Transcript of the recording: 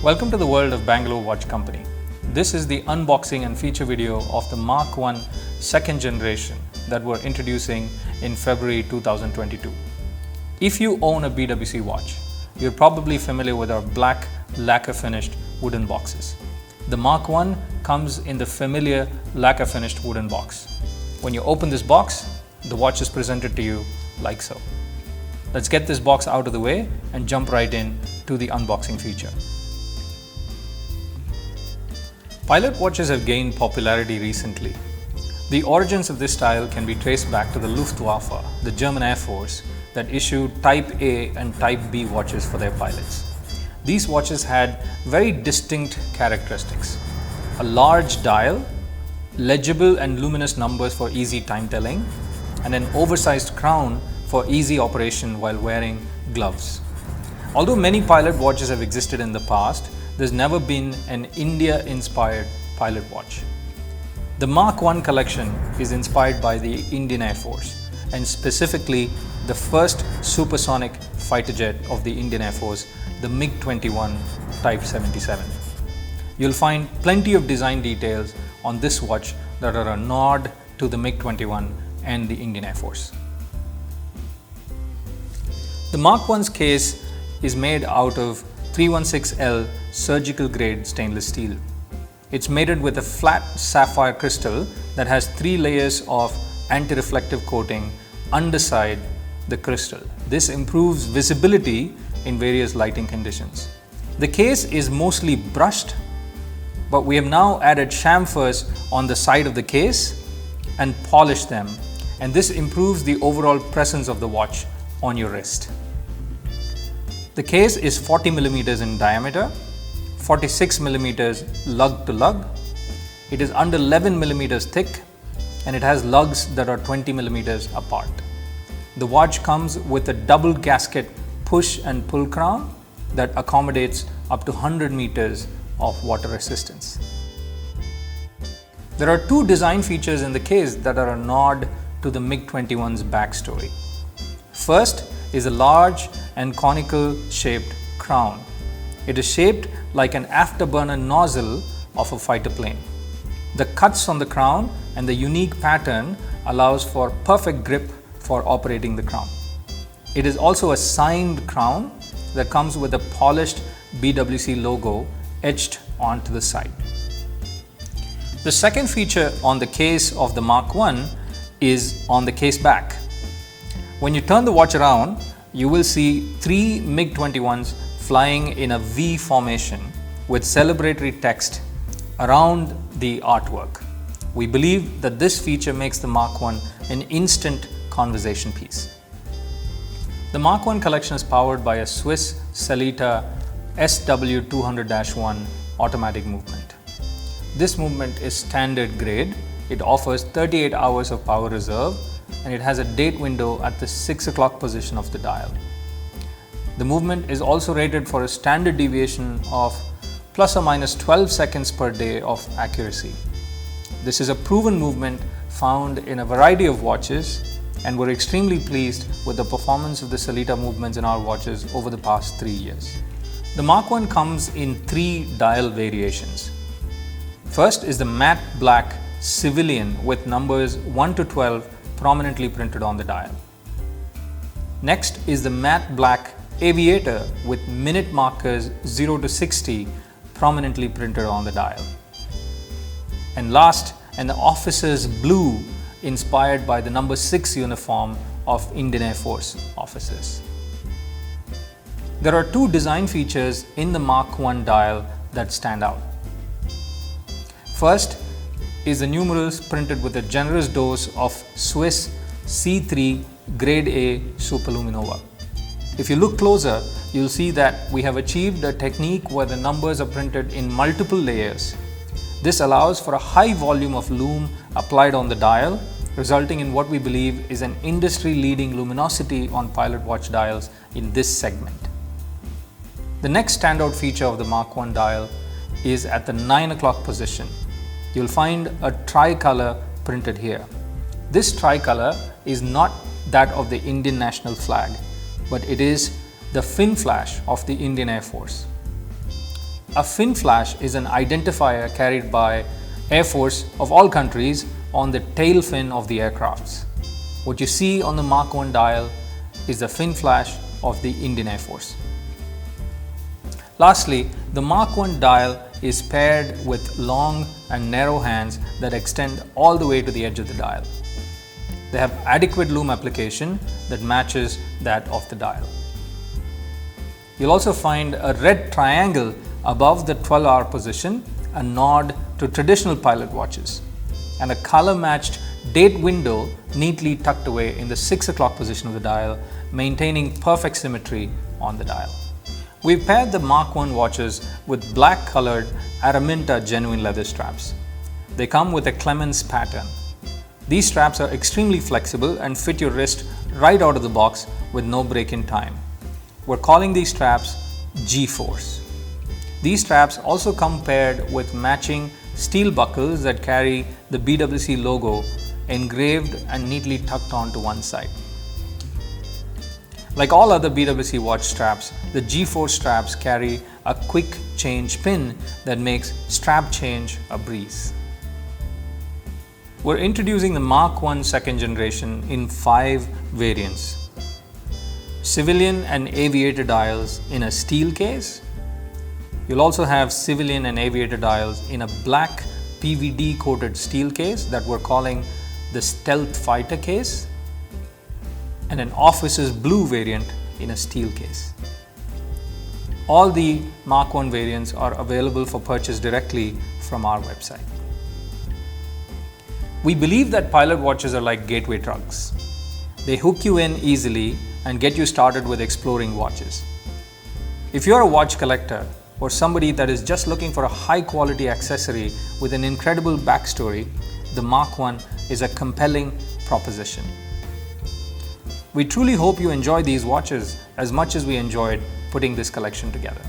Welcome to the world of Bangalore Watch Company. This is the unboxing and feature video of the Mark 1 second generation that we're introducing in February 2022. If you own a BWC watch, you're probably familiar with our black lacquer finished wooden boxes. The Mark 1 comes in the familiar lacquer finished wooden box. When you open this box, the watch is presented to you like so. Let's get this box out of the way and jump right in to the unboxing feature. Pilot watches have gained popularity recently. The origins of this style can be traced back to the Luftwaffe, the German Air Force, that issued Type A and Type B watches for their pilots. These watches had very distinct characteristics: a large dial, legible and luminous numbers for easy time telling, and an oversized crown for easy operation while wearing gloves. Although many pilot watches have existed in the past, there's never been an India-inspired pilot watch. The Mark 1 collection is inspired by the Indian Air Force, and specifically the first supersonic fighter jet of the Indian Air Force, the MiG-21 Type 77. You'll find plenty of design details on this watch that are a nod to the MiG-21 and the Indian Air Force. The Mark 1's case is made out of 316L surgical grade stainless steel. It's mated with a flat sapphire crystal that has 3 layers of anti-reflective coating underside the crystal. This improves visibility in various lighting conditions. The case is mostly brushed, but we have now added chamfers on the side of the case and polished them, and this improves the overall presence of the watch on your wrist. The case is 40 millimeters in diameter, 46 millimeters lug to lug. It is under 11 millimeters thick, and it has lugs that are 20 millimeters apart. The watch comes with a double gasket push and pull crown that accommodates up to 100 meters of water resistance. There are 2 design features in the case that are a nod to the MiG-21's backstory. First is a large and conical shaped crown. It is shaped like an afterburner nozzle of a fighter plane. The cuts on the crown and the unique pattern allows for perfect grip for operating the crown. It is also a signed crown that comes with a polished BWC logo etched onto the side. The second feature on the case of the Mark 1 is on the case back. When you turn the watch around, you will see 3 MiG-21s flying in a V formation with celebratory text around the artwork. We believe that this feature makes the Mark 1 an instant conversation piece. The Mark 1 collection is powered by a Swiss Sellita SW200-1 automatic movement. This movement is standard grade. It offers 38 hours of power reserve, and it has a date window at the 6 o'clock position of the dial. The movement is also rated for a standard deviation of plus or minus 12 seconds per day of accuracy. This is a proven movement found in a variety of watches, and we're extremely pleased with the performance of the Sellita movements in our watches over the past 3 years. The Mark 1 comes in 3 dial variations. First is the matte black civilian with numbers 1 to 12 prominently printed on the dial. Next is the matte black aviator with minute markers 0 to 60 prominently printed on the dial. And last, an officer's blue inspired by the number 6 uniform of Indian Air Force officers. There are 2 design features in the Mark 1 dial that stand out. First is the numerals printed with a generous dose of Swiss C3 Grade A Superluminova. If you look closer, you'll see that we have achieved a technique where the numbers are printed in multiple layers. This allows for a high volume of lume applied on the dial, resulting in what we believe is an industry-leading luminosity on pilot watch dials in this segment. The next standout feature of the Mark 1 dial is at the 9 o'clock position. You'll find a tricolor printed here. This tricolor is not that of the Indian national flag, but it is the fin flash of the Indian Air Force. A fin flash is an identifier carried by Air Force of all countries on the tail fin of the aircrafts. What you see on the Mach 1 dial is the fin flash of the Indian Air Force. Lastly, the Mach 1 dial is paired with long and narrow hands that extend all the way to the edge of the dial. They have adequate loom application that matches that of the dial. You'll also find a red triangle above the 12-hour position, a nod to traditional pilot watches, and a color-matched date window neatly tucked away in the 6 o'clock position of the dial, maintaining perfect symmetry on the dial. We've paired the Mach 1 watches with black-colored Araminta genuine leather straps. They come with a Clemens pattern. These straps are extremely flexible and fit your wrist right out of the box with no break in time. We're calling these straps G-Force. These straps also come paired with matching steel buckles that carry the BWC logo engraved and neatly tucked onto one side. Like all other BWC watch straps, the G-Force straps carry a quick change pin that makes strap change a breeze. We're introducing the Mach 1 second generation in 5 variants. Civilian and aviator dials in a steel case. You'll also have civilian and aviator dials in a black PVD coated steel case that we're calling the Stealth Fighter case, and an officer's blue variant in a steel case. All the Mach 1 variants are available for purchase directly from our website. We believe that pilot watches are like gateway drugs. They hook you in easily and get you started with exploring watches. If you're a watch collector or somebody that is just looking for a high quality accessory with an incredible backstory, the Mach 1 is a compelling proposition. We truly hope you enjoy these watches as much as we enjoyed putting this collection together.